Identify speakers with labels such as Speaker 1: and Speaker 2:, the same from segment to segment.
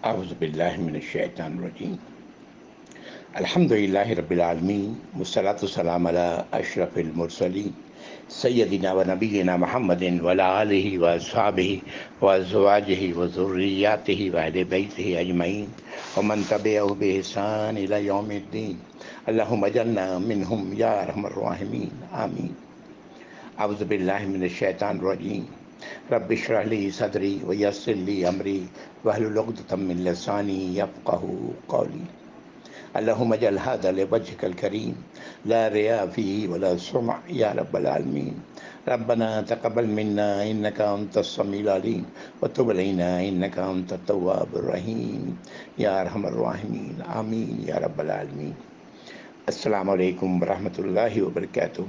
Speaker 1: اعوذ باللہ من الشیطان الرجیم الحمد للہ رب العالمین والصلاة والسلام علی اشرف المرسلین سیدنا و نبینا محمد وعلی آلہ واصحابہ وازواجہ وذریاتہ واہل بیتہ اجمعین ومن تبعہ بإحسان الی یوم الدین اللہم اجعلنا منہم یا ارحم الراحمین آمین۔ اعوذ باللہ من الشیطان الرجیم رب اشرح لی صدری ویسر لی امری واحلل عقدۃ من لسانی یفقہوا قولی۔ اللہم اجعل ھذا لوجہک الکریم لا ریاء فیہ ولا سمع یا رب العالمین۔ ربنا تقبل منا انک انت السمیع العلیم وتب علینا انک انت التواب الرحیم یا ارحم الراحمین آمین یا رب العالمین۔ السلام علیکم ورحمۃ اللہ وبرکاتہ۔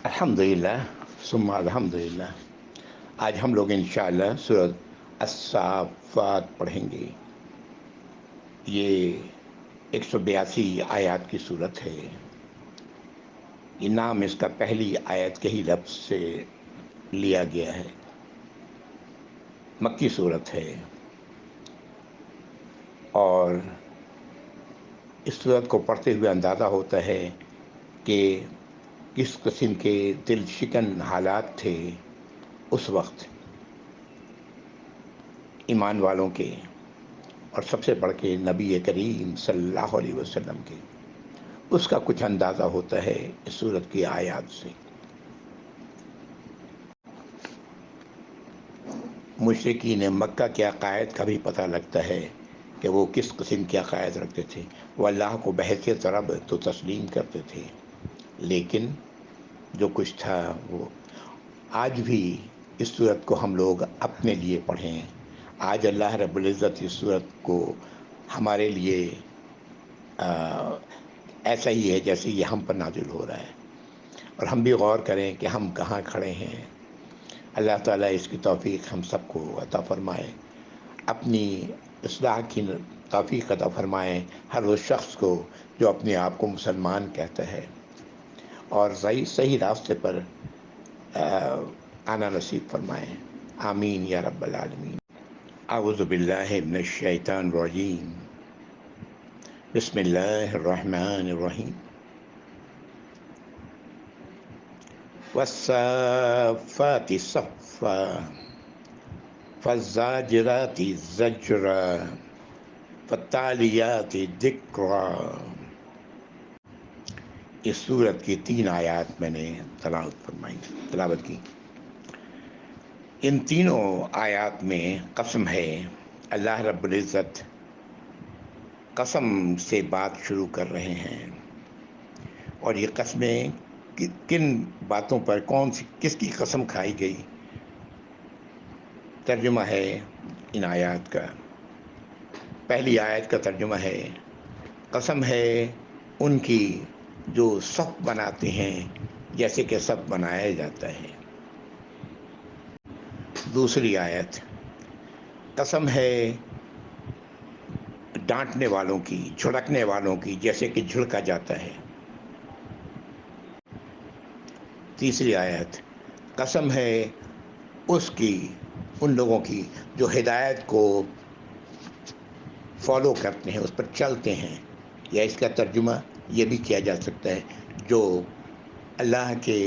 Speaker 1: الحمدللہ ثم الحمدللہ، آج ہم لوگ انشاءاللہ سورۃ الصافات پڑھیں گے۔ یہ 182 آیات کی صورت ہے۔ یہ نام اس کا پہلی آیت کے ہی لفظ سے لیا گیا ہے۔ مکی صورت ہے اور اس صورت کو پڑھتے ہوئے اندازہ ہوتا ہے کہ کس قسم کے دل شکن حالات تھے اس وقت ایمان والوں کے، اور سب سے بڑھ کے نبی کریم صلی اللہ علیہ وسلم کے۔ اس کا کچھ اندازہ ہوتا ہے اس صورت کی آیات سے۔ مشرکین مکہ کے عقائد کا بھی پتہ لگتا ہے کہ وہ کس قسم کے عقائد رکھتے تھے۔ وہ اللہ کو بحیثیت رب تو تسلیم کرتے تھے، لیکن جو کچھ تھا وہ آج بھی اس صورت کو ہم لوگ اپنے لیے پڑھیں۔ آج اللہ رب العزت اس صورت کو ہمارے لیے ایسا ہی ہے جیسے یہ ہم پر نازل ہو رہا ہے، اور ہم بھی غور کریں کہ ہم کہاں کھڑے ہیں۔ اللہ تعالیٰ اس کی توفیق ہم سب کو عطا فرمائے، اپنی اصلاح کی توفیق عطا فرمائے ہر وہ شخص کو جو اپنے آپ کو مسلمان کہتا ہے، اور صحیح راستے پر آنا نصیب فرمائے، آمین یا رب العالمین۔ اعوذ باللہ من الشیطان الرجیم، بسم اللہ الرحمن الرحیم۔ والصافات صفا فالزاجرات زجرا فالتالیات ذکرا۔ اس سورت کی 3 آیات میں نے تلاوت کی۔ ان تینوں آیات میں قسم ہے۔ اللہ رب العزت قسم سے بات شروع کر رہے ہیں، اور یہ قسمیں کن باتوں پر کس کی قسم کھائی گئی، ترجمہ ہے ان آیات کا۔ پہلی آیت کا ترجمہ ہے، قسم ہے ان کی جو صف بناتے ہیں جیسے کہ صف بنایا جاتا ہے۔ دوسری آیت، قسم ہے ڈانٹنے والوں کی، جھڑکنے والوں کی جیسے کہ جھڑکا جاتا ہے۔ تیسری آیت، قسم ہے اس کی، ان لوگوں کی جو ہدایت کو فالو کرتے ہیں، اس پر چلتے ہیں، یا اس کا ترجمہ یہ بھی کیا جا سکتا ہے جو اللہ کے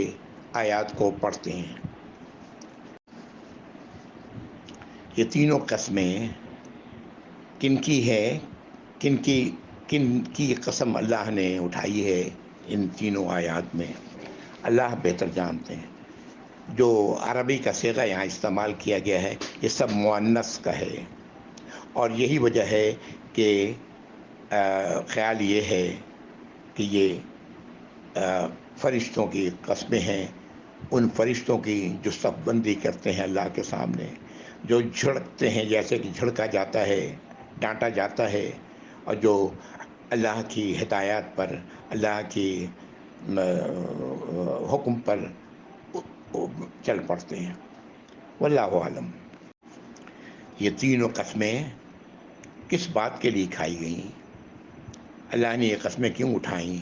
Speaker 1: آیات کو پڑھتے ہیں۔ یہ تینوں قسمیں کن کی ہے، کن کی قسم اللہ نے اٹھائی ہے ان تینوں آیات میں، اللہ بہتر جانتے ہیں۔ جو عربی کا صیغہ یہاں استعمال کیا گیا ہے یہ سب مؤنث کا ہے، اور یہی وجہ ہے کہ خیال یہ ہے کہ یہ فرشتوں کی قسمیں ہیں، ان فرشتوں کی جو صف بندی کرتے ہیں اللہ کے سامنے، جو جھڑکتے ہیں جیسے کہ جھڑکا جاتا ہے، ڈانٹا جاتا ہے، اور جو اللہ کی ہدایات پر، اللہ کی حکم پر چل پڑتے ہیں۔ واللہ عالم۔ یہ تینوں قسمیں کس بات کے لیے کھائی گئیں، اللہ نے یہ قسمیں کیوں اٹھائیں؟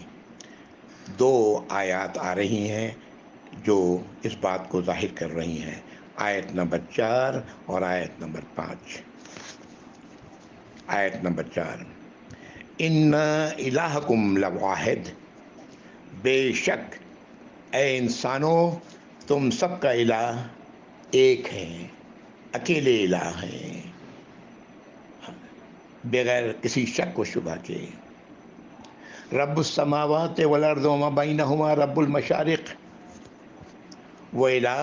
Speaker 1: 2 آیات آ رہی ہیں جو اس بات کو ظاہر کر رہی ہیں، آیت نمبر 4 اور آیت نمبر 5۔ آیت نمبر 4، ان الہکم لواحد، بے شک اے انسانوں تم سب کا الہ ایک ہے، اکیلے الہ ہیں، بغیر کسی شک و شبہ کے۔ رب السماوات والارض وما بینہما رب المشارق، وہ الہ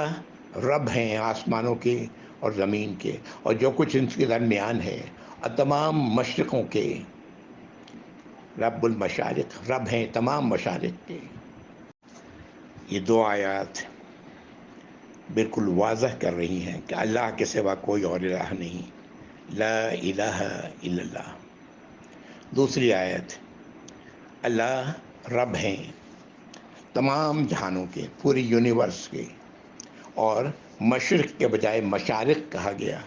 Speaker 1: رب ہیں آسمانوں کے اور زمین کے اور جو کچھ ان کے درمیان ہے، اور تمام مشرقوں کے۔ رب المشارق، رب ہیں تمام مشارق کے۔ یہ دو آیات بالکل واضح کر رہی ہیں کہ اللہ کے سوا کوئی اور الہ نہیں، لا الہ الا اللہ۔ دوسری آیت، اللہ رب ہیں تمام جہانوں کے، پوری یونیورس کے، اور مشرق کے بجائے مشارق کہا گیا،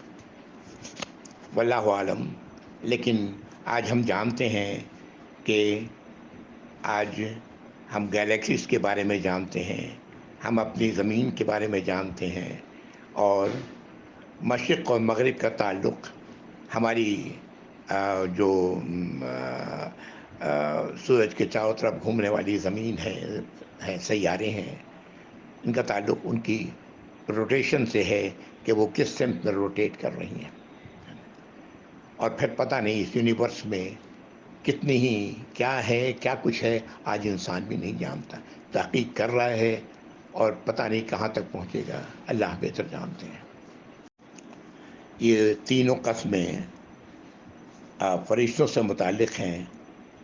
Speaker 1: واللہ عالم۔ لیکن آج ہم جانتے ہیں کہ آج ہم گیلیکسیز کے بارے میں جانتے ہیں، ہم اپنی زمین کے بارے میں جانتے ہیں، اور مشرق اور مغرب کا تعلق ہماری جو سورج کے چاروں طرف گھومنے والی زمین ہے، سیارے ہیں، ان کا تعلق ان کی روٹیشن سے ہے کہ وہ کس سمت میں روٹیٹ کر رہی ہیں۔ اور پھر پتہ نہیں اس یونیورس میں کتنی ہی کیا ہے، کیا کچھ ہے، آج انسان بھی نہیں جانتا، تحقیق کر رہا ہے اور پتہ نہیں کہاں تک پہنچے گا، اللہ بہتر جانتے ہیں۔ یہ تینوں قسمیں فرشتوں سے متعلق ہیں۔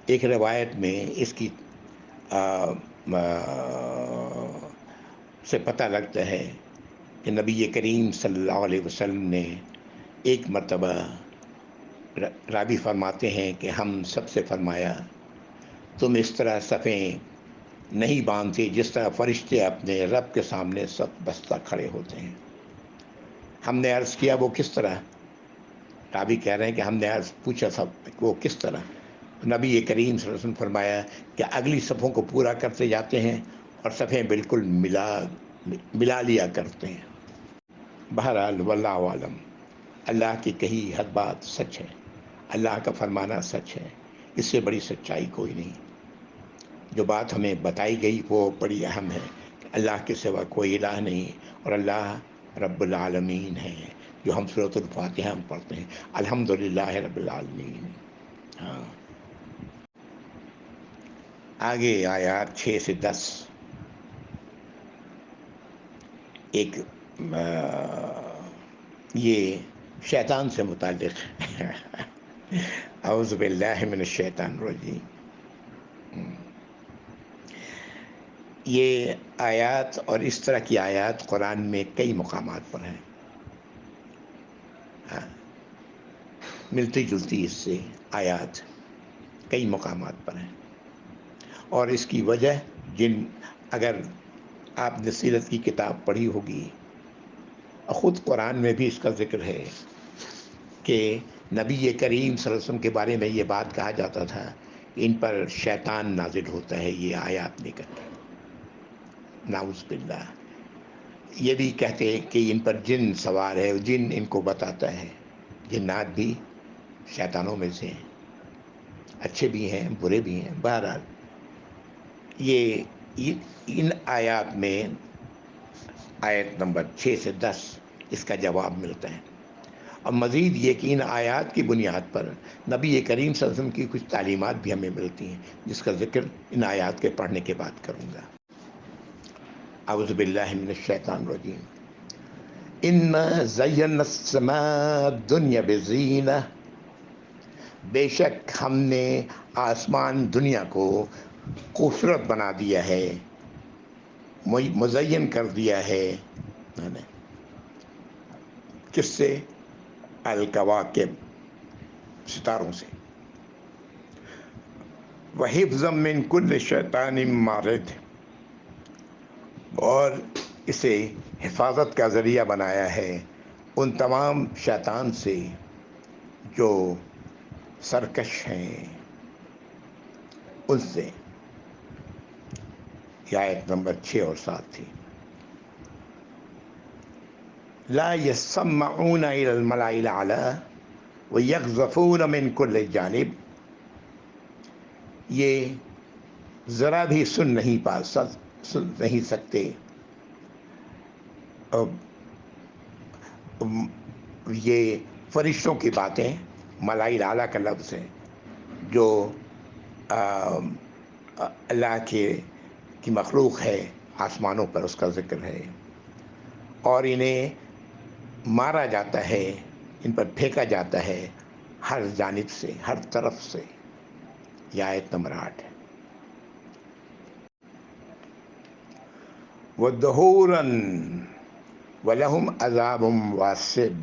Speaker 1: ایک روایت میں اس کی سے پتہ لگتا ہے کہ نبی کریم صلی اللہ علیہ وسلم نے ایک مرتبہ، راوی فرماتے ہیں کہ ہم سب سے فرمایا تم اس طرح صفیں نہیں باندھتے جس طرح فرشتے اپنے رب کے سامنے صف بستہ کھڑے ہوتے ہیں۔ ہم نے عرض کیا وہ کس طرح؟ راوی کہہ رہے ہیں کہ ہم نے عرض پوچھا تھا وہ کس طرح؟ نبی کریم صلی اللہ علیہ وسلم فرمایا کہ اگلی صفوں کو پورا کرتے جاتے ہیں اور صفیں بالکل ملا لیا کرتے ہیں۔ بہرحال واللہ عالم، اللہ کی کہی ہر بات سچ ہے، اللہ کا فرمانا سچ ہے، اس سے بڑی سچائی کوئی نہیں۔ جو بات ہمیں بتائی گئی وہ بڑی اہم ہے کہ اللہ کے سوا کوئی الہ نہیں، اور اللہ رب العالمین ہے، جو ہم سورۃ الفاتحہ ہم پڑھتے ہیں، الحمدللہ رب العالمین۔ ہاں، آگے آیات 6 سے 10 ایک یہ شیطان سے متعلق اعوذ باللہ من الشیطان الرجیم۔ یہ آیات اور اس طرح کی آیات قرآن میں کئی مقامات پر ہیں، ملتی جلتی اس سے آیات کئی مقامات پر ہیں، اور اس کی وجہ اگر آپ نے سیرت کی کتاب پڑھی ہوگی، خود قرآن میں بھی اس کا ذکر ہے کہ نبی کریم صلی اللہ علیہ وسلم کے بارے میں یہ بات کہا جاتا تھا کہ ان پر شیطان نازل ہوتا ہے، یہ آیات لے کر کے، نعوذ باللہ۔ یہ بھی کہتے ہیں کہ ان پر جن سوار ہے، جن ان کو بتاتا ہے۔ جنات بھی شیطانوں میں سے ہیں، اچھے بھی ہیں برے بھی ہیں۔ بہرحال ان آیات میں آیت نمبر 6 سے 10 اس کا جواب ملتا ہے، اور مزید یہ کہ ان آیات کی بنیاد پر نبی کریم صلی اللہ علیہ وسلم کی کچھ تعلیمات بھی ہمیں ملتی ہیں، جس کا ذکر ان آیات کے پڑھنے کے بعد کروں گا۔ اعوذ باللہ من الشیطان الرجیم۔ انا زینا السماء الدنیا بزینہ، بے شک ہم نے آسمان دنیا کو خوبصورت بنا دیا ہے، مزین کر دیا ہے۔ کس سے؟ الکواکب، ستاروں سے۔ وحفظا من کل شیطان مارد، اور اسے حفاظت کا ذریعہ بنایا ہے ان تمام شیطان سے جو سرکش ہیں، ان سے۔ یہ آیت نمبر 6 اور 7 تھی۔ لا يسمعون الى الملأ الاعلى، وَيَقْذَفُونَ مِنْ كُلِّ جانب، یہ ذرا بھی سن نہیں سکتے یہ فرشتوں کی باتیں، ملائک اعلیٰ کا لفظ ہے جو اللہ کی مخلوق ہے، آسمانوں پر اس کا ذکر ہے، اور انہیں مارا جاتا ہے، ان پر پھینکا جاتا ہے ہر جانب سے، ہر طرف سے۔ یہ آیت نمبر 8 ہے۔ وَدُحُورًا وَلَهُمْ عَذَابٌ وَاصِبٌ،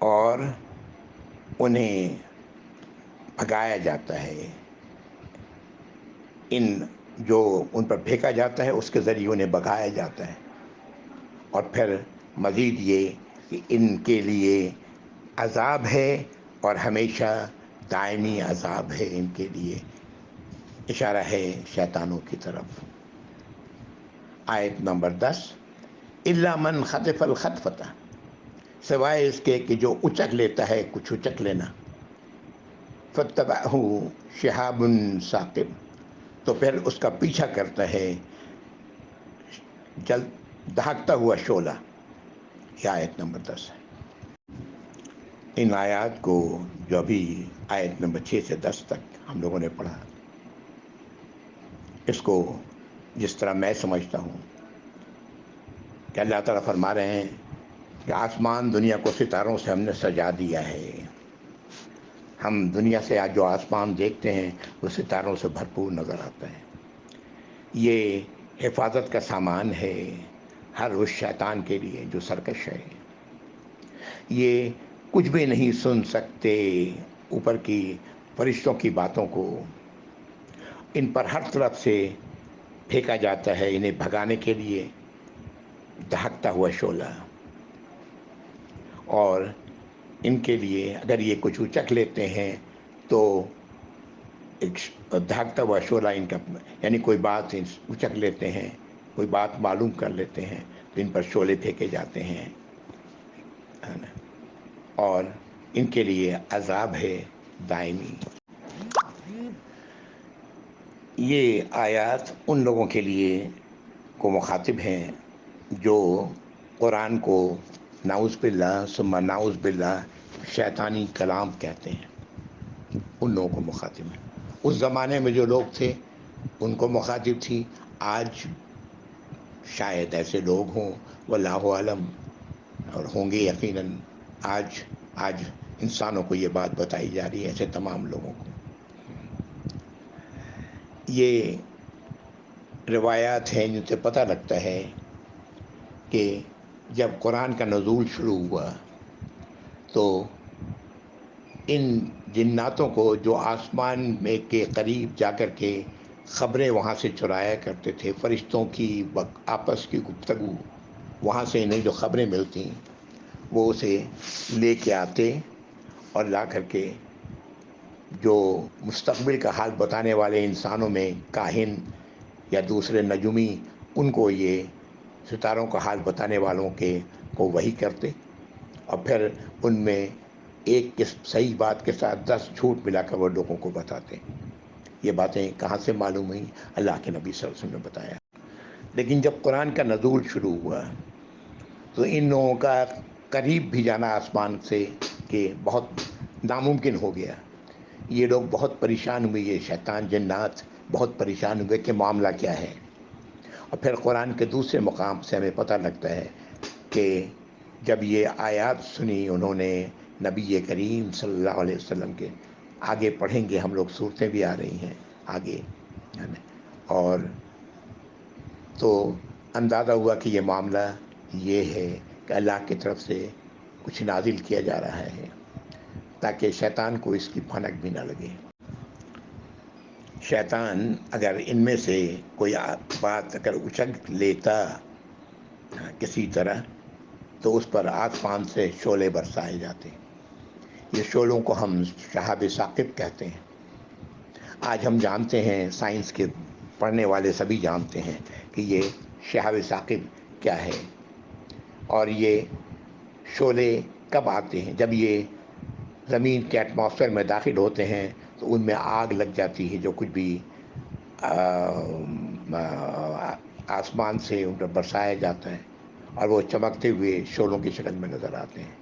Speaker 1: اور انہیں بھگایا جاتا ہے، جو ان پر پھینکا جاتا ہے اس کے ذریعے انہیں بھگایا جاتا ہے، اور پھر مزید یہ کہ ان کے لیے عذاب ہے، اور ہمیشہ دائمی عذاب ہے ان کے لیے۔ اشارہ ہے شیطانوں کی طرف۔ آیت نمبر 10، اِلَّا مَنْ خَطِفَ الْخَطْفَةَ، سوائے اس کے کہ جو اچک لیتا ہے کچھ اچک لینا، فَاتَّبَعَهُ شِهَابٌ ثَاقِبٌ، تو پھر اس کا پیچھا کرتا ہے دہکتا ہوا شعلہ۔ یہ آیت نمبر 10 ہے۔ ان آیات کو جو ابھی آیت نمبر 6 سے 10 تک ہم لوگوں نے پڑھا، اس کو جس طرح میں سمجھتا ہوں کہ اللہ تعالیٰ فرما رہے ہیں کہ آسمان دنیا کو ستاروں سے ہم نے سجا دیا ہے۔ ہم دنیا سے آج جو آسمان دیکھتے ہیں وہ ستاروں سے بھرپور نظر آتا ہے۔ یہ حفاظت کا سامان ہے ہر اس شیطان کے لیے جو سرکش ہے۔ یہ کچھ بھی نہیں سن سکتے اوپر کی فرشتوں کی باتوں کو، ان پر ہر طرف سے پھینکا جاتا ہے انہیں بھگانے کے لیے دہکتا ہوا شعلہ، اور ان کے لیے اگر یہ کچھ اچک لیتے ہیں تو ایک دہکتا ہوا شعلہ ان کا، یعنی کوئی بات اچک لیتے ہیں، کوئی بات معلوم کر لیتے ہیں تو ان پر شعلے پھینکے جاتے ہیں، اور ان کے لیے عذاب ہے دائمی۔ یہ آیات ان لوگوں کے لیے کو مخاطب ہیں جو قرآن کو نعوذ باللہ ثم نعوذ باللہ شیطانی کلام کہتے ہیں، ان لوگوں کو مخاطب ہیں۔ اس زمانے میں جو لوگ تھے ان کو مخاطب تھی، آج شاید ایسے لوگ ہوں، واللہ عالم، اور ہوں گے یقیناً۔ آج انسانوں کو یہ بات بتائی جا رہی ہے، ایسے تمام لوگوں کو۔ یہ روایات ہیں جن سے پتہ لگتا ہے کہ جب قرآن کا نزول شروع ہوا تو ان جناتوں کو جو آسمان میں کے قریب جا کر کے خبریں وہاں سے چرایا کرتے تھے، فرشتوں کی آپس کی گفتگو، وہاں سے انہیں جو خبریں ملتی وہ اسے لے کے آتے، اور لا کر کے جو مستقبل کا حال بتانے والے انسانوں میں کاہن یا دوسرے نجومی، ان کو یہ ستاروں کا حال بتانے والوں کے کو وحی کرتے، اور پھر ان میں ایک صحیح بات کے ساتھ 10 جھوٹ ملا کر وہ لوگوں کو بتاتے۔ یہ باتیں کہاں سے معلوم ہوئیں؟ اللہ کے نبی صلی اللہ علیہ وسلم نے بتایا۔ لیکن جب قرآن کا نزول شروع ہوا تو ان لوگوں کا قریب بھی جانا آسمان سے کہ بہت ناممکن ہو گیا۔ یہ لوگ بہت پریشان ہوئے، یہ شیطان جنات بہت پریشان ہوئے کہ معاملہ کیا ہے۔ اور پھر قرآن کے دوسرے مقام سے ہمیں پتہ لگتا ہے کہ جب یہ آیات سنی انہوں نے نبی کریم صلی اللہ علیہ وسلم کے، آگے پڑھیں گے ہم لوگ، صورتیں بھی آ رہی ہیں آگے، اور تو اندازہ ہوا کہ یہ معاملہ یہ ہے کہ اللہ کی طرف سے کچھ نازل کیا جا رہا ہے تاکہ شیطان کو اس کی بھنک بھی نہ لگے۔ شیطان اگر ان میں سے کوئی بات اگر اچک لیتا کسی طرح تو اس پر آسمان سے شعلے برسائے جاتے۔ یہ شعلوں کو ہم شہاب ثاقب کہتے ہیں۔ آج ہم جانتے ہیں، سائنس کے پڑھنے والے سبھی جانتے ہیں کہ یہ شہاب ثاقب کیا ہے، اور یہ شعلے کب آتے ہیں؟ جب یہ زمین کے ایٹماسفیئر میں داخل ہوتے ہیں تو ان میں آگ لگ جاتی ہے، جو کچھ بھی آسمان سے ان پر برسایا جاتا ہے، اور وہ چمکتے ہوئے شعلوں کی شکل میں نظر آتے ہیں۔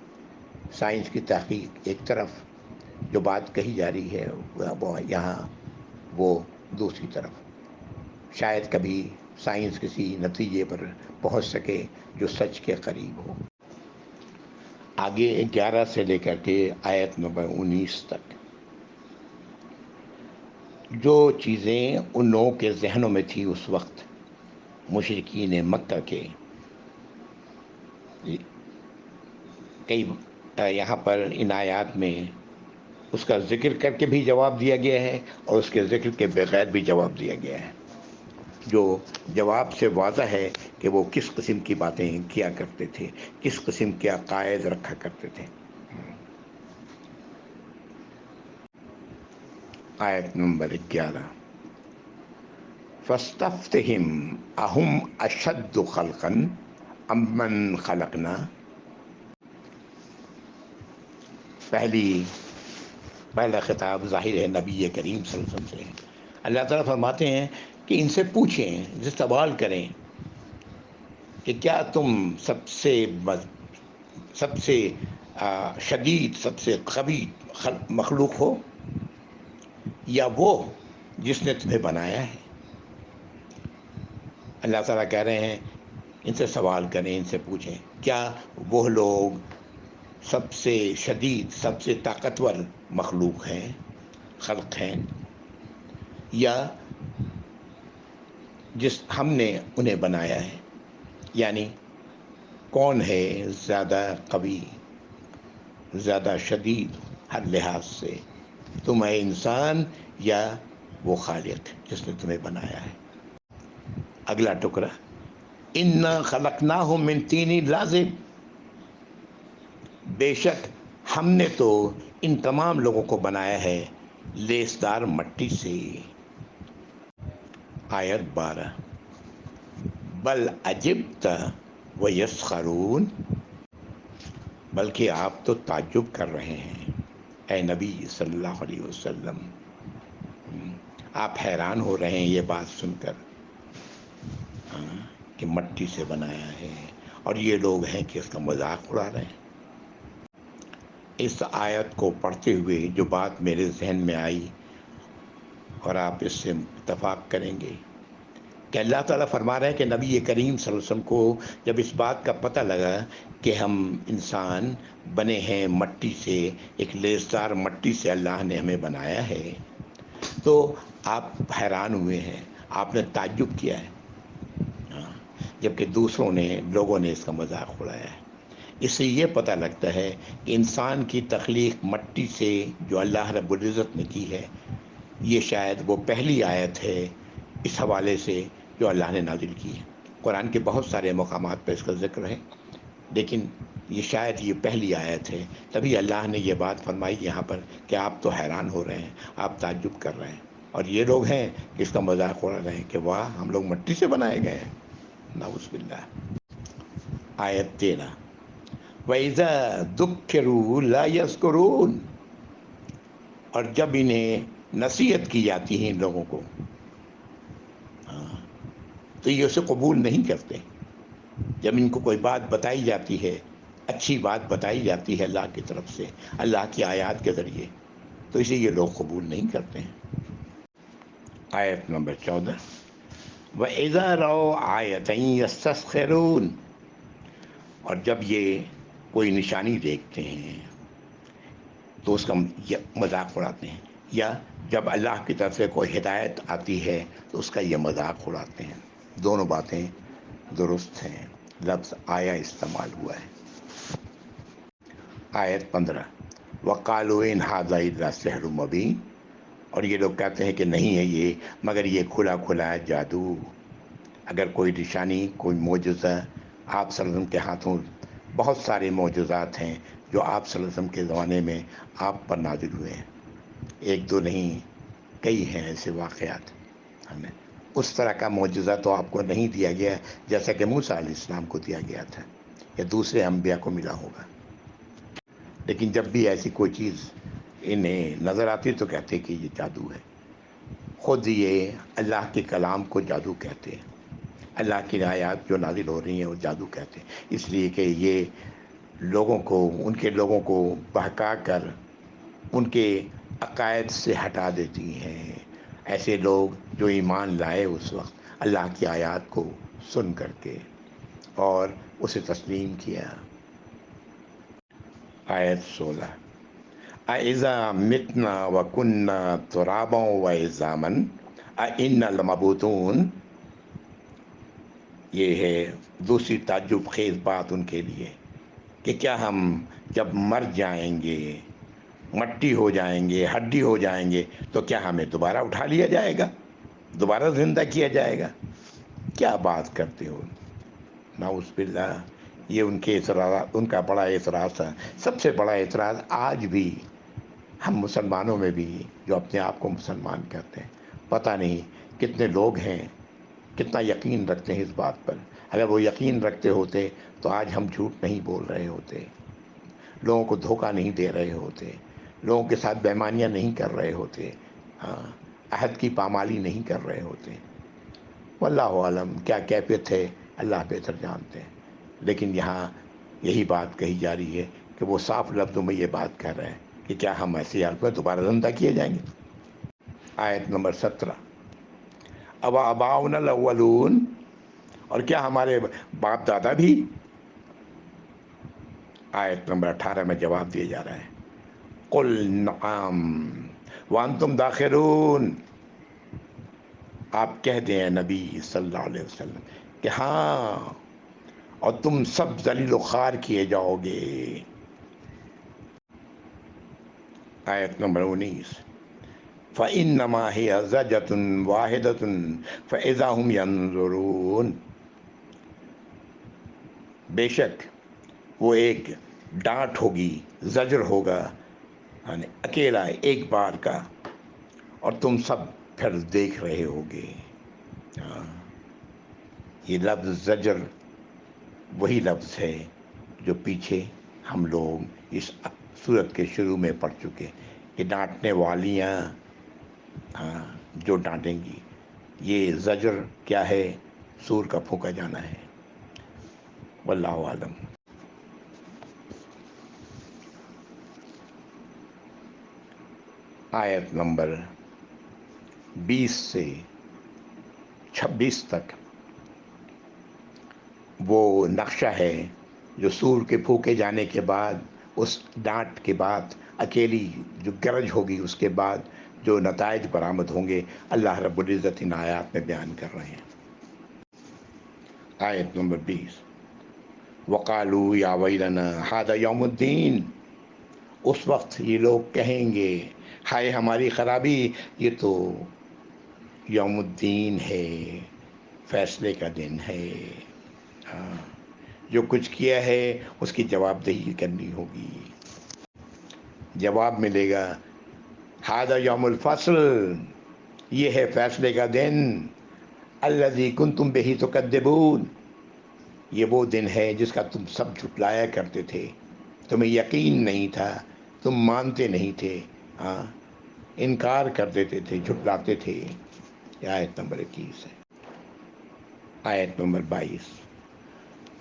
Speaker 1: سائنس کی تحقیق ایک طرف، جو بات کہی جا رہی ہے وہ یہاں وہ دوسری طرف، شاید کبھی سائنس کسی نتیجے پر پہنچ سکے جو سچ کے قریب ہو۔ آگے 11 سے لے کر کے آیت نمبر 19 تک جو چیزیں ان لوگوں کے ذہنوں میں تھی اس وقت، مشرکین مکہ کے، کئی یہاں پر ان آیات میں اس کا ذکر کر کے بھی جواب دیا گیا ہے اور اس کے ذکر کے بغیر بھی جواب دیا گیا ہے، جو جواب سے واضح ہے کہ وہ کس قسم کی باتیں کیا کرتے تھے، کس قسم کے عقائد رکھا کرتے تھے۔ آیت نمبر 11، فَاسْتَفْتِهِمْ أَهُمْ أَشَدُّ خَلْقًا أَمْ مَنْ خَلَقْنَا۔ پہلا خطاب ظاہر ہے نبی کریم صلی اللہ علیہ وسلم سے۔ اللہ تعالیٰ فرماتے ہیں کہ ان سے پوچھیں، جو سوال کریں کہ کیا تم سب سے شدید، سب سے قوی مخلوق ہو، یا وہ جس نے تمہیں بنایا ہے؟ اللہ تعالیٰ کہہ رہے ہیں ان سے سوال کریں، ان سے پوچھیں، کیا وہ لوگ سب سے شدید، سب سے طاقتور مخلوق ہیں، خلق ہیں، یا جس ہم نے انہیں بنایا ہے؟ یعنی کون ہے زیادہ قوی، زیادہ شدید ہر لحاظ سے، تم ہے انسان یا وہ خالق جس نے تمہیں بنایا ہے؟ اگلا ٹکڑا، اِنَّا خَلَقْنَاهُم مِّن طِینٍ لَازِبٍ، بے شک ہم نے تو ان تمام لوگوں کو بنایا ہے لیسدار مٹی سے۔ آیت 12، بل عجبت ویسخرون، بلکہ آپ تو تعجب کر رہے ہیں اے نبی صلی اللہ علیہ وسلم، آپ حیران ہو رہے ہیں یہ بات سن کر کہ مٹی سے بنایا ہے، اور یہ لوگ ہیں کہ اس کا مذاق اڑا رہے ہیں۔ اس آیت کو پڑھتے ہوئے جو بات میرے ذہن میں آئی، اور آپ اس سے اتفاق کریں گے کہ اللہ تعالیٰ فرما رہے ہیں کہ نبی کریم صلی اللہ علیہ وسلم کو جب اس بات کا پتہ لگا کہ ہم انسان بنے ہیں مٹی سے، ایک لیسدار مٹی سے اللہ نے ہمیں بنایا ہے، تو آپ حیران ہوئے ہیں، آپ نے تعجب کیا ہے، جبکہ دوسروں نے، لوگوں نے اس کا مذاق اڑایا ہے۔ اس سے یہ پتہ لگتا ہے کہ انسان کی تخلیق مٹی سے جو اللہ رب العزت نے کی ہے، یہ شاید وہ پہلی آیت ہے اس حوالے سے جو اللہ نے نازل کی ہے۔ قرآن کے بہت سارے مقامات پر اس کا ذکر ہے، لیکن یہ شاید یہ پہلی آیت ہے، تبھی اللہ نے یہ بات فرمائی یہاں پر کہ آپ تو حیران ہو رہے ہیں، آپ تعجب کر رہے ہیں، اور یہ لوگ ہیں کہ اس کا مذاق اڑا رہے ہیں کہ واہ، ہم لوگ مٹی سے بنائے گئے ہیں، نعوذ باللہ۔ آیت 13، وَإِذَا ذُكِّرُوا لَا يَذْكُرُونَ، اور جب انہیں نصیحت کی جاتی ہے ان لوگوں کو تو یہ اسے قبول نہیں کرتے۔ جب ان کو کوئی بات بتائی جاتی ہے، اچھی بات بتائی جاتی ہے اللہ کی طرف سے، اللہ کی آیات کے ذریعے، تو اسے یہ لوگ قبول نہیں کرتے ہیں۔ آیت نمبر 14، وَإِذَا رَأَوْا آیَةً يَسْتَسْخِرُونَ، اور جب یہ کوئی نشانی دیکھتے ہیں تو اس کا مذاق اڑاتے ہیں، یا جب اللہ کی طرف سے کوئی ہدایت آتی ہے تو اس کا یہ مذاق اڑاتے ہیں۔ دونوں باتیں درست ہیں، لفظ آیا استعمال ہوا ہے۔ آیت 15، وَقَالُوا إِنْ هَٰذَا إِلَّا سِحْرٌ مُّبِينٌ، اور یہ لوگ کہتے ہیں کہ نہیں ہے یہ مگر یہ کھلا کھلا جادو۔ اگر کوئی نشانی، کوئی معجزہ آپ صلی اللہ علیہ وسلم کے ہاتھوں، بہت سارے معجزات ہیں جو آپ صلی اللہ علیہ وسلم کے زمانے میں آپ پر نازل ہوئے ہیں، ایک دو نہیں، کئی ہیں ایسے واقعات، ہمیں اس طرح کا معجزہ تو آپ کو نہیں دیا گیا جیسا کہ موسیٰ علیہ السلام کو دیا گیا تھا یا دوسرے انبیاء کو ملا ہوگا. لیکن جب بھی ایسی کوئی چیز انہیں نظر آتی تو کہتے کہ یہ جادو ہے. خود یہ اللہ کے کلام کو جادو کہتے ہیں. اللہ کی آیات جو نازل ہو رہی ہیں وہ جادو کہتے ہیں، اس لیے کہ یہ لوگوں کو، ان کے لوگوں کو بہکا کر ان کے عقائد سے ہٹا دیتی ہیں. ایسے لوگ جو ایمان لائے اس وقت اللہ کی آیات کو سن کر کے اور اسے تسلیم کیا. آیت 16 اَإِذَا مِتْنَا وَكُنَّا تُرَابًا وَعِظَامًا أَإِنَّا لَمَبْعُوثُونَ. یہ ہے دوسری تعجب خیز بات ان کے لیے کہ کیا ہم جب مر جائیں گے، مٹی ہو جائیں گے، ہڈی ہو جائیں گے، تو کیا ہمیں دوبارہ اٹھا لیا جائے گا، دوبارہ زندہ کیا جائے گا؟ کیا بات کرتے ہو. نعوذ باللہ. یہ ان کے اعتراض، ان کا بڑا اعتراض تھا. سب سے بڑا اعتراض آج بھی ہم مسلمانوں میں بھی، جو اپنے آپ کو مسلمان کہتے ہیں، پتہ نہیں کتنے لوگ ہیں کتنا یقین رکھتے ہیں اس بات پر. اگر وہ یقین رکھتے ہوتے تو آج ہم جھوٹ نہیں بول رہے ہوتے، لوگوں کو دھوکہ نہیں دے رہے ہوتے، لوگوں کے ساتھ بے ایمانیاں نہیں کر رہے ہوتے، ہاں، عہد کی پامالی نہیں کر رہے ہوتے. واللہ عالم کیا کیفیت ہے اللہ بہتر جانتے ہیں. لیکن یہاں یہی بات کہی جا رہی ہے کہ وہ صاف لفظوں میں یہ بات کر رہے ہیں کہ کیا ہم ایسی حالت میں دوبارہ زندہ کیے جائیں گے. آیت نمبر 17 اوآباؤنا الاولون. اور کیا ہمارے باپ دادا بھی؟ آیت نمبر 18 میں جواب دیا جا رہا ہے قل نعم وانتم داخرون. آپ کہہ دیں نبی صلی اللہ علیہ وسلم کہ ہاں، اور تم سب ذلیل و خوار کیے جاؤ گے. آیت نمبر 19 فَإِنَّمَا هِيَ زَجْرَةٌ وَاحِدَةٌ فَإِذَا هُمْ يَنظُرُونَ. بے شک وہ ایک ڈانٹ ہوگی، زجر ہوگا، یعنی اکیلا ایک بار کا، اور تم سب پھر دیکھ رہے ہوگے. یہ لفظ زجر وہی لفظ ہے جو پیچھے ہم لوگ اس سورت کے شروع میں پڑھ چکے کہ ڈانٹنے والیاں جو ڈانٹیں گی. یہ زجر کیا ہے؟ سور کا پھونکا جانا ہے. واللہ عالم. آیت نمبر 20 سے 26 تک وہ نقشہ ہے جو سور کے پھونکے جانے کے بعد، اس ڈانٹ کے بعد، اکیلی جو گرج ہوگی، اس کے بعد جو نتائج برآمد ہوں گے، اللہ رب العزت ان آیات میں بیان کر رہے ہیں. آیت نمبر 20 وَقَالُوا يَا وَيْلَنَا هَذَا يَوْمُ الدِّينِ. اس وقت یہ لوگ کہیں گے ہائے ہماری خرابی، یہ تو یوم الدین ہے، فیصلے کا دن ہے. جو کچھ کیا ہے اس کی جواب دہی کرنی ہوگی. جواب ملے گا ھذا یوم الفصل، یہ ہے فیصلے کا دن. الذی کنتم بہ تکذبون، یہ وہ دن ہے جس کا تم سب جھٹلایا کرتے تھے. تمہیں یقین نہیں تھا، تم مانتے نہیں تھے، انکار کر دیتے تھے، جھٹلاتے تھے. یہ آیت نمبر 21 ہے. آیت نمبر 22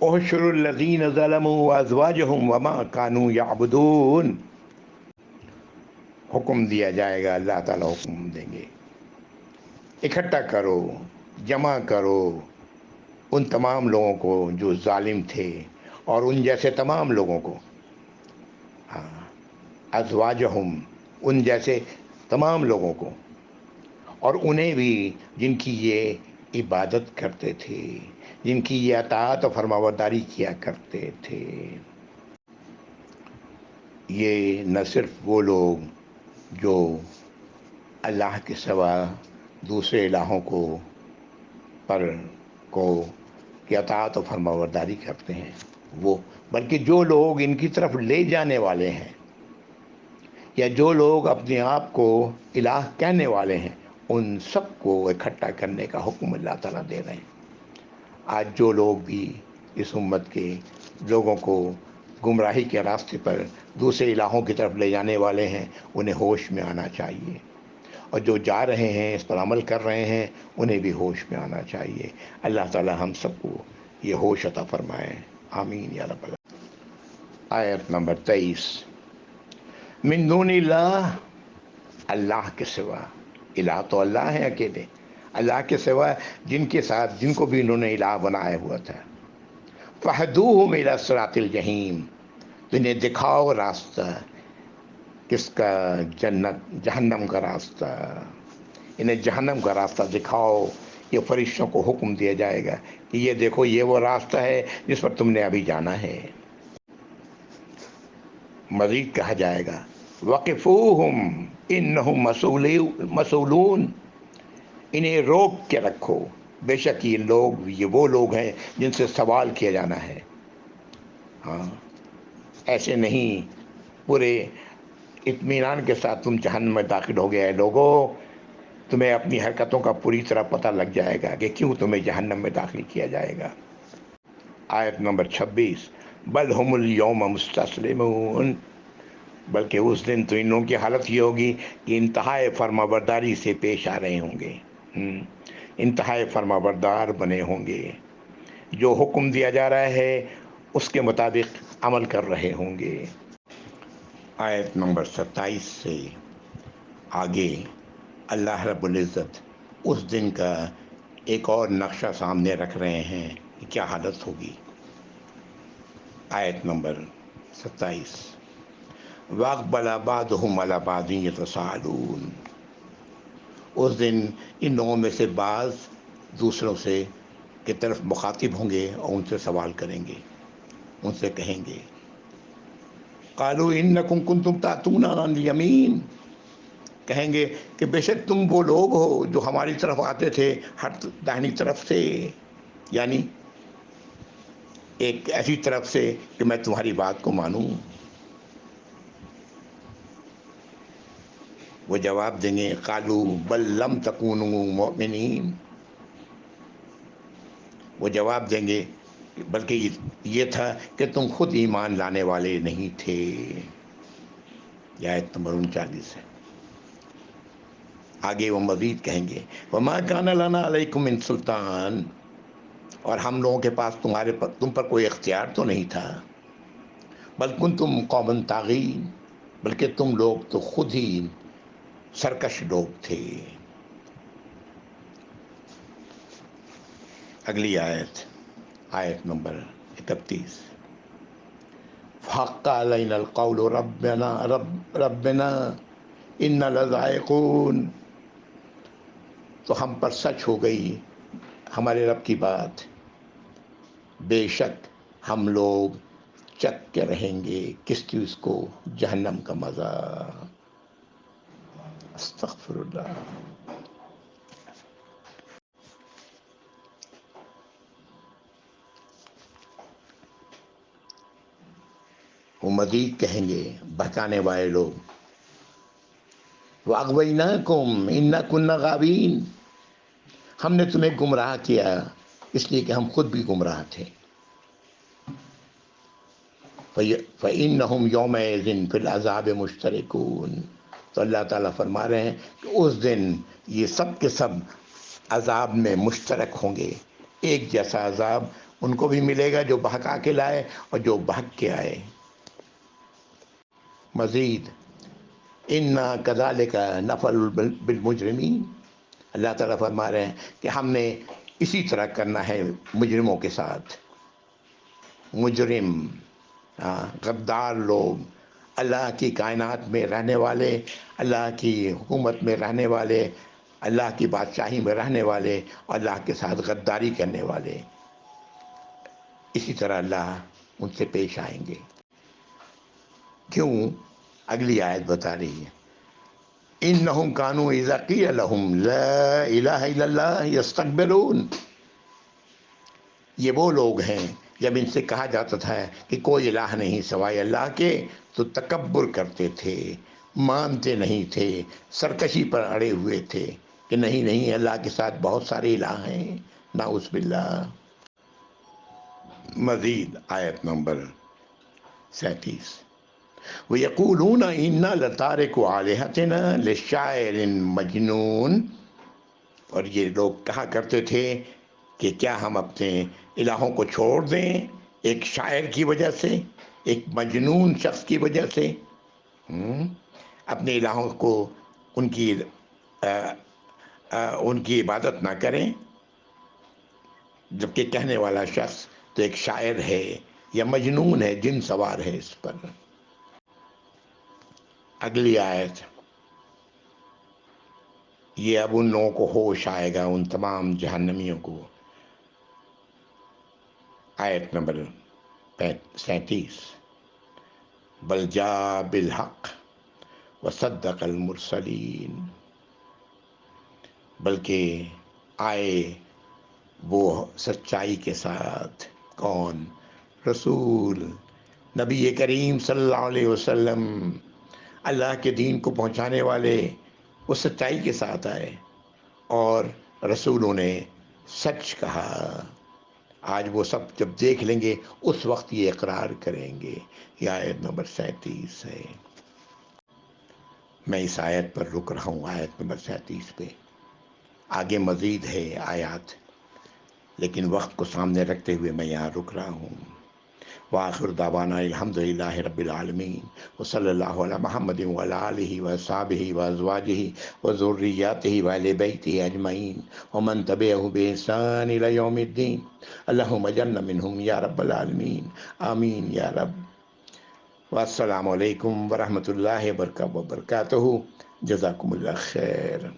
Speaker 1: احشروا الذین ظلموا وازواجہم وما کانوا یعبدون. حکم دیا جائے گا، اللہ تعالیٰ حکم دیں گے اکٹھا کرو، جمع کرو ان تمام لوگوں کو جو ظالم تھے، اور ان جیسے تمام لوگوں کو، ازواجہم، ان جیسے تمام لوگوں کو، اور انہیں بھی جن کی یہ عبادت کرتے تھے، جن کی یہ اطاعت و فرمانبرداری کیا کرتے تھے. یہ نہ صرف وہ لوگ جو اللہ کے سوا دوسرے الہوں کی اطاعت و فرمانبرداری کرتے ہیں، وہ، بلکہ جو لوگ ان کی طرف لے جانے والے ہیں، یا جو لوگ اپنے آپ کو الہ کہنے والے ہیں، ان سب کو اکٹھا کرنے کا حکم اللہ تعالیٰ دے رہے ہیں۔ آج جو لوگ بھی اس امت کے لوگوں کو گمراہی کے راستے پر دوسرے الہوں کی طرف لے جانے والے ہیں، انہیں ہوش میں آنا چاہیے، اور جو جا رہے ہیں اس پر عمل کر رہے ہیں انہیں بھی ہوش میں آنا چاہیے۔ اللہ تعالی ہم سب کو یہ ہوش عطا فرمائے، آمین یا رب العالمین۔ آیت نمبر 23، من دون اللہ، اللہ کے سوا، الہ تو اللہ ہے اکیلے، اللہ کے سوا جن کے ساتھ جن کو بھی انہوں نے الہ بنایا ہوا تھا، فہدوہم الی صراط الجحیم، تو انہیں دکھاؤ راستہ کس کا؟ جہنم کا راستہ، انہیں جہنم کا راستہ دکھاؤ۔ یہ فرشتوں کو حکم دیا جائے گا کہ یہ دیکھو، یہ وہ راستہ ہے جس پر تم نے ابھی جانا ہے۔ مزید کہا جائے گا وقفوہم انہم مسئولون، انہیں روک کے رکھو، بے شک یہ وہ لوگ ہیں جن سے سوال کیا جانا ہے۔ ہاں، ایسے نہیں پورے اطمینان کے ساتھ تم جہنم میں داخل ہو گئے ہیں۔ لوگوں، تمہیں اپنی حرکتوں کا پوری طرح پتہ لگ جائے گا کہ کیوں تمہیں جہنم میں داخل کیا جائے گا۔ آیت نمبر 26، بل ہم اليوم مستسلمون، بلکہ اس دن تو ان لوگوں کی حالت یہ ہوگی کہ انتہائی فرما برداری سے پیش آ رہے ہوں گے، انتہائی فرما بردار بنے ہوں گے، جو حکم دیا جا رہا ہے اس کے مطابق عمل کر رہے ہوں گے۔ آیت نمبر 27 سے آگے اللہ رب العزت اس دن کا ایک اور نقشہ سامنے رکھ رہے ہیں کہ کیا حالت ہوگی۔ آیت نمبر 27، وَأَقْبَلَ بَعْضُهُمْ عَلَىٰ بَعْضٍ يَتَسَاءَلُونَ، اس دن ان لوگوں میں سے بعض دوسروں سے کی طرف مخاطب ہوں گے اور ان سے سوال کریں گے، ان سے کہیں گے قَالُوا إِنَّكُمْ كُنْتُمْ تَأْتُونَا عَنِ الْيَمِينِ، کہیں گے کہ بے شک تم وہ لوگ ہو جو ہماری طرف آتے تھے داہنی طرف سے، یعنی ایک ایسی طرف سے کہ میں تمہاری بات کو مانوں۔ وہ جواب دیں گے قالوا بل لم تکونوا مؤمنین، وہ جواب دیں گے بلکہ یہ تھا کہ تم خود ایمان لانے والے نہیں تھے۔ یہ آیت نمبر 39 ہے۔ آگے وہ مزید کہیں گے وما کان لنا علیکم من سلطان، اور ہم لوگوں کے پاس تم پر کوئی اختیار تو نہیں تھا، بل کنتم قوما طاغین، بلکہ تم لوگ تو خود ہی سرکش لوگ تھے۔ اگلی آیت، آیت نمبر 31، فحق علینا القول ربنا ان لذائقون، تو ہم پر سچ ہو گئی ہمارے رب کی بات، بے شک ہم لوگ چک کے رہیں گے کس چیز کو؟ جہنم کا مزہ۔ استغفر اللہ۔ وہ مزید کہیں گے بہکانے والے لوگ وَأَغْوَيْنَاكُمْ إِنَّا كُنَّا غَاوِينَ، ہم نے تمہیں گمراہ کیا اس لیے کہ ہم خود بھی گمراہ تھے۔ فَإِنَّهُمْ يَوْمَئِذٍ فِي الْعَذَابِ مُشْتَرِكُونَ، تو اللہ تعالیٰ فرما رہے ہیں کہ اس دن یہ سب کے سب عذاب میں مشترک ہوں گے، ایک جیسا عذاب ان کو بھی ملے گا جو بہکا کے لائے اور جو بہک کے آئے۔ مزید اِنَّا كَذَلِكَ نَفْعَلُ بِالْمُجْرِمِينَ، اللہ تعالیٰ فرما رہے ہیں کہ ہم نے اسی طرح کرنا ہے مجرموں کے ساتھ۔ مجرم، غدار لوگ، اللہ کی کائنات میں رہنے والے، اللہ کی حکومت میں رہنے والے، اللہ کی بادشاہی میں رہنے والے اور اللہ کے ساتھ غداری کرنے والے، اسی طرح اللہ ان سے پیش آئیں گے۔ کیوں؟ اگلی آیت بتا رہی ہے انہم کانوا اذا قیل لہم لا الہ الا اللہ یستکبرون، یہ وہ لوگ ہیں جب ان سے کہا جاتا تھا کہ کوئی الہ نہیں سوائے اللہ کے تو تکبر کرتے تھے، مانتے نہیں تھے، سرکشی پر اڑے ہوئے تھے۔ کہ نہیں نہیں اللہ کے ساتھ بہت سارے الہ ہیں، نعوذ باللہ۔ مزید آیت نمبر 37، وَيَقُولُونَ إِنَّا لَتَارِكُو آلِهَتِنَا لِشَاعِرٍ مَجْنُونٍ، اور یہ لوگ کہا کرتے تھے کہ کیا ہم اپنے الہوں کو چھوڑ دیں ایک شاعر کی وجہ سے، ایک مجنون شخص کی وجہ سے، اپنے الہوں کو ان کی عبادت نہ کریں، جبکہ کہنے والا شخص تو ایک شاعر ہے یا مجنون ہے، جن سوار ہے اس پر۔ اگلی آیت، یہ اب ان لوگوں کو ہوش آئے گا، ان تمام جہنمیوں کو۔ آیت نمبر 37، بل جاء بالحق وصدق المرسلین، بلکہ آئے وہ سچائی کے ساتھ، کون؟ رسول نبی کریم صلی اللہ علیہ وسلم، اللہ کے دین کو پہنچانے والے، وہ سچائی کے ساتھ آئے اور رسولوں نے سچ کہا۔ آج وہ سب جب دیکھ لیں گے اس وقت یہ اقرار کریں گے۔ یہ آیت نمبر 37 ہے۔ میں اس آیت پر رک رہا ہوں، آیت نمبر 37 پہ۔ آگے مزید ہے آیات، لیکن وقت کو سامنے رکھتے ہوئے میں یہاں رک رہا ہوں۔ وآخر دعوانا الحمدللہ رب العالمین، وصلی اللہ علی محمد وعلی آلہ وصحبہ وازواجہ وذریاتہ وآل بیتہ اجمعین ومن تبعہ بإحسان الی یوم الدین، اللہم اجعلنا منہم یا رب العالمین، آمین یا رب۔ والسلام علیکم ورحمۃ اللہ وبرکاتہ، جزاکم اللہ خیر۔